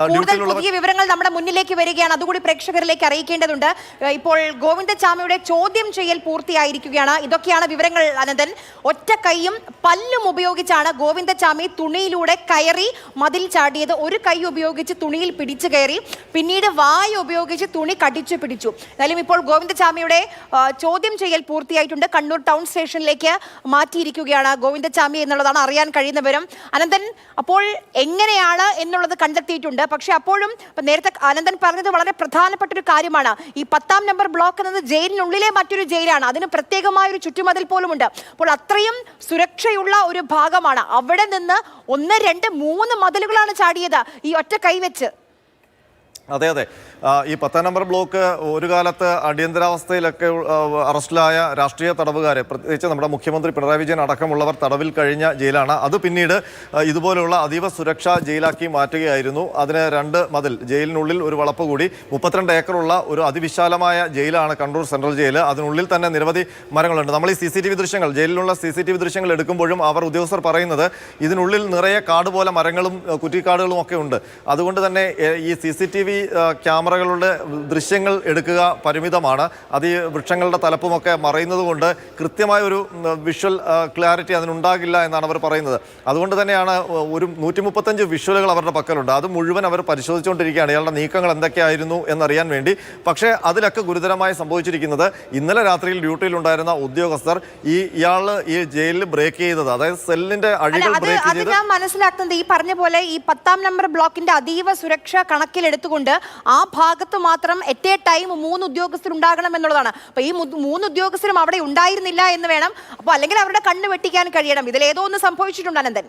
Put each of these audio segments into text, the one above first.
കൂടുതൽ പുതിയ വിവരങ്ങൾ നമ്മുടെ മുന്നിലേക്ക് വരികയാണ്. അതുകൂടി പ്രേക്ഷകരിലേക്ക് അറിയിക്കേണ്ടതുണ്ട്. ഇപ്പോൾ ഗോവിന്ദചാമിയുടെ ചോദ്യം ചെയ്യൽ പൂർത്തിയായിരിക്കുകയാണ്. ഇതൊക്കെയാണ് വിവരങ്ങൾ. അനന്തൻ, ഒറ്റ കൈയും പല്ലും ഉപയോഗിച്ചാണ് ഗോവിന്ദചാമി തുണിയിലൂടെ കയറി മതിൽ ചാടിയത്. ഒരു കൈ ഉപയോഗിച്ച് തുണിയിൽ പിടിച്ചു കയറി, പിന്നീട് വായ ഉപയോഗിച്ച് തുണി കടിച്ചു പിടിച്ചു. എന്നാലും ഇപ്പോൾ ഗോവിന്ദചാമിയുടെ ചോദ്യം ചെയ്യൽ പൂർത്തിയായിട്ടുണ്ട്. കണ്ണൂർ ടൗൺ സ്റ്റേഷനിലേക്ക് മാറ്റിയിരിക്കുകയാണ് ഗോവിന്ദചാമി എന്നുള്ളതാണ് അറിയാൻ കഴിയുന്ന വിവരം. അനന്തൻ, അപ്പോൾ എങ്ങനെയാണ് എന്നുള്ളത് കണ്ടെത്തിയിട്ടുണ്ട്. പക്ഷെ അപ്പോഴും നേരത്തെ അനന്തൻ പറഞ്ഞത് വളരെ പ്രധാനപ്പെട്ട ഒരു കാര്യമാണ്. ഈ 10-ാം നമ്പർ ബ്ലോക്ക് എന്നത് ജയിലിനുള്ളിലെ മറ്റൊരു ജയിലാണ്. അതിന് പ്രത്യേകമായ ഒരു ചുറ്റുമതിൽ പോലുമുണ്ട്. അപ്പോൾ അത്രയും സുരക്ഷയുള്ള ഒരു ഭാഗമാണ്. അവിടെ നിന്ന് 1, 2, 3 മതിലുകളാണ് ചാടിയത് ഈ ഒറ്റ കൈവച്ച്. അതെ അതെ, ഈ 10-ാം നമ്പർ ബ്ലോക്ക് ഒരു കാലത്ത് അടിയന്തരാവസ്ഥയിലൊക്കെ അറസ്റ്റിലായ രാഷ്ട്രീയ തടവുകാരെ, പ്രത്യേകിച്ച് നമ്മുടെ മുഖ്യമന്ത്രി പിണറായി വിജയൻ അടക്കമുള്ളവർ തടവിൽ കഴിഞ്ഞ ജയിലാണ്. അത് പിന്നീട് ഇതുപോലുള്ള അതീവ സുരക്ഷാ ജയിലാക്കി മാറ്റുകയായിരുന്നു. അതിന് 2 മതിൽ, ജയിലിനുള്ളിൽ ഒരു വളപ്പ് കൂടി, 32 ഏക്കറുള്ള ഒരു അതിവിശാലമായ ജയിലാണ് കണ്ണൂർ സെൻട്രൽ ജയിൽ. അതിനുള്ളിൽ തന്നെ നിരവധി മരങ്ങളുണ്ട്. നമ്മൾ ഈ CCTV ദൃശ്യങ്ങൾ, ജയിലിലുള്ള CCTV ദൃശ്യങ്ങൾ എടുക്കുമ്പോഴും അവർ ഉദ്യോഗസ്ഥർ പറയുന്നത് ഇതിനുള്ളിൽ നിറയെ കാട് പോലെ മരങ്ങളും കുറ്റിക്കാടുകളും ഒക്കെ ഉണ്ട്. അതുകൊണ്ട് തന്നെ ഈ CCTV ക്യാമറകളുടെ ദൃശ്യങ്ങൾ എടുക്കുക പരിമിതമാണ്. അത് ഈ വൃക്ഷങ്ങളുടെ തലപ്പുമൊക്കെ മറയുന്നത് കൊണ്ട് കൃത്യമായ ഒരു വിഷ്വൽ ക്ലാരിറ്റി അതിനുണ്ടാകില്ല എന്നാണ് അവർ പറയുന്നത്. അതുകൊണ്ട് തന്നെയാണ് ഒരു 135 വിഷ്വലുകൾ അവരുടെ പക്കലുണ്ട്. അത് മുഴുവൻ അവർ പരിശോധിച്ചുകൊണ്ടിരിക്കുകയാണ്, ഇയാളുടെ നീക്കങ്ങൾ എന്തൊക്കെയായിരുന്നു എന്നറിയാൻ വേണ്ടി. പക്ഷേ അതിലൊക്കെ ഗുരുതരമായി സംഭവിച്ചിരിക്കുന്നത് ഇന്നലെ രാത്രിയിൽ ഡ്യൂട്ടിയിലുണ്ടായിരുന്ന ഉദ്യോഗസ്ഥർ ഇയാൾ ഈ ജയിലിൽ ബ്രേക്ക് ചെയ്തത്, അതായത് സെല്ലിന്റെ അഴികൾ ബ്രേക്ക് ചെയ്തത്. ഞാൻ മനസ്സിലാക്കുന്നത് ഈ പറഞ്ഞ പോലെ ഈ 10-ാം നമ്പർ ബ്ലോക്കിന്റെ അതീവ സുരക്ഷ കണക്കിലെടുത്തുകൊണ്ട് ആ ഭാഗത്ത് മാത്രം എറ്റ് എ ടൈം 3 ഉദ്യോഗസ്ഥർ ഉണ്ടാകണം എന്നുള്ളതാണ്. അപ്പൊ ഈ 3 ഉദ്യോഗസ്ഥരും അവിടെ ഉണ്ടായിരുന്നില്ല എന്ന് വേണം. അപ്പൊ അല്ലെങ്കിൽ അവരുടെ കണ്ണ് വെട്ടിക്കാൻ കഴിയണം. ഇതിലേതോ ഒന്ന് സംഭവിച്ചിട്ടുണ്ട് അനന്തൻ.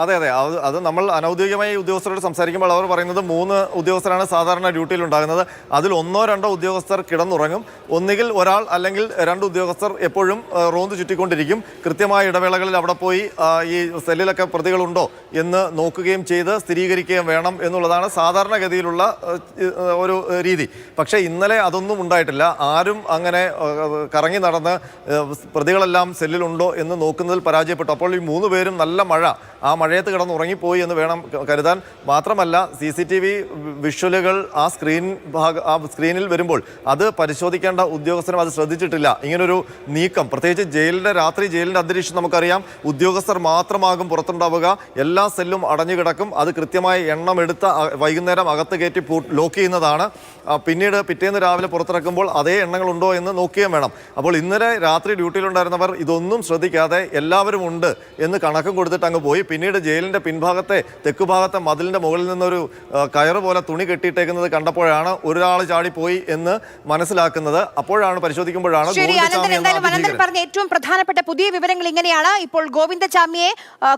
അതെ അതെ, അത് നമ്മൾ അനൗദ്യോഗികമായി ഉദ്യോഗസ്ഥരോട് സംസാരിക്കുമ്പോൾ അവർ പറയുന്നത് 3 ഉദ്യോഗസ്ഥരാണ് സാധാരണ ഡ്യൂട്ടിയിൽ ഉണ്ടാകുന്നത്. അതിൽ 1-2 ഉദ്യോഗസ്ഥർ കിടന്നുറങ്ങും. ഒന്നുകിൽ ഒരാൾ അല്ലെങ്കിൽ 2 ഉദ്യോഗസ്ഥർ എപ്പോഴും റോന്ത് ചുറ്റിക്കൊണ്ടിരിക്കും. കൃത്യമായ ഇടവേളകളിൽ അവിടെ പോയി ഈ സെല്ലിലൊക്കെ പ്രതികളുണ്ടോ എന്ന് നോക്കുകയും ചെയ്ത് സ്ഥിരീകരിക്കുകയും വേണം എന്നുള്ളതാണ് സാധാരണഗതിയിലുള്ള ഒരു രീതി. പക്ഷേ ഇന്നലെ അതൊന്നും ഉണ്ടായിട്ടില്ല. ആരും അങ്ങനെ കറങ്ങി നടന്ന് പ്രതികളെല്ലാം സെല്ലിലുണ്ടോ എന്ന് നോക്കുന്നതിൽ പരാജയപ്പെട്ടു. അപ്പോൾ ഈ 3 പേരും നല്ല മഴ, ആ മഴയത്ത് കിടന്ന് ഉറങ്ങിപ്പോയി എന്ന് വേണം കരുതാൻ. മാത്രമല്ല CCTV വിഷ്വലുകൾ ആ സ്ക്രീനിൽ വരുമ്പോൾ അത് പരിശോധിക്കേണ്ട ഉദ്യോഗസ്ഥരും അത് ശ്രദ്ധിച്ചിട്ടില്ല. ഇങ്ങനൊരു നീക്കം, പ്രത്യേകിച്ച് രാത്രി ജയിലിൻ്റെ അന്തരീക്ഷം നമുക്കറിയാം. ഉദ്യോഗസ്ഥർ മാത്രമാകും പുറത്തുണ്ടാവുക, എല്ലാ സെല്ലും അടഞ്ഞു കിടക്കും. അത് കൃത്യമായി എണ്ണം എടുത്ത് വൈകുന്നേരം അകത്ത് കയറ്റി ലോക്ക് ചെയ്യുന്നതാണ്. പിന്നീട് പിറ്റേന്ന് രാവിലെ പുറത്തിറക്കുമ്പോൾ അതേ എണ്ണങ്ങളുണ്ടോ എന്ന് നോക്കുകയും വേണം. അപ്പോൾ ഇന്നലെ രാത്രി ഡ്യൂട്ടിയിലുണ്ടായിരുന്നവർ ഇതൊന്നും ശ്രദ്ധിക്കാതെ എല്ലാവരും ഉണ്ട് എന്ന് കണക്കും കൊടുത്തിട്ട് അങ്ങ് പോയി. പിന്നീട് ജയിലിൻ്റെ പിൻഭാഗത്തെ തെക്കുഭാഗത്തെ മതിലിൻ്റെ മുകളിൽ നിന്നൊരു കയറ് പോലെ തുണി കെട്ടിയിട്ടേക്കുന്നത് കണ്ടപ്പോഴാണ് ഒരാൾ ചാടിപ്പോയി എന്ന് മനസ്സിലാക്കുന്നത്. അപ്പോഴാണ് പരിശോധിക്കുമ്പോഴാണ് പറഞ്ഞ ഏറ്റവും പ്രധാനപ്പെട്ട പുതിയ വിവരങ്ങൾ ഇങ്ങനെയാണ്. ഇപ്പോൾ ഗോവിന്ദചാമിയെ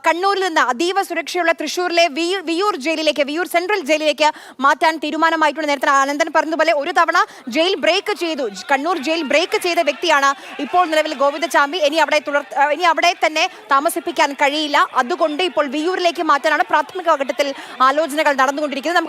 കണ്ണൂരിൽ നിന്ന് അതീവ സുരക്ഷയുള്ള തൃശ്ശൂരിലെ വിയൂർ ജയിലിലേക്ക്, വിയൂർ സെൻട്രൽ ജയിലിലേക്ക് മാറ്റാൻ തീരുമാനമായിട്ടുണ്ട്. നേരത്തെ ആനന്ദൻ പറഞ്ഞതുപോലെ ഒരു തവണ ജയിൽ ബ്രേക്ക് ചെയ്തു, കണ്ണൂർ ജയിൽ ബ്രേക്ക് ചെയ്ത വ്യക്തിയാണ് ഇപ്പോൾ നിലവിൽ ഗോവിന്ദചാമി. ഇനി അവിടെ തന്നെ താമസിപ്പിക്കാൻ കഴിയില്ല. അതുകൊണ്ട് ഇപ്പോൾ വിയൂരിലേക്ക് മാറ്റാനാണ് പ്രാഥമിക ഘട്ടത്തിൽ ആലോചനകൾ നടന്നുകൊണ്ടിരിക്കുന്നത്.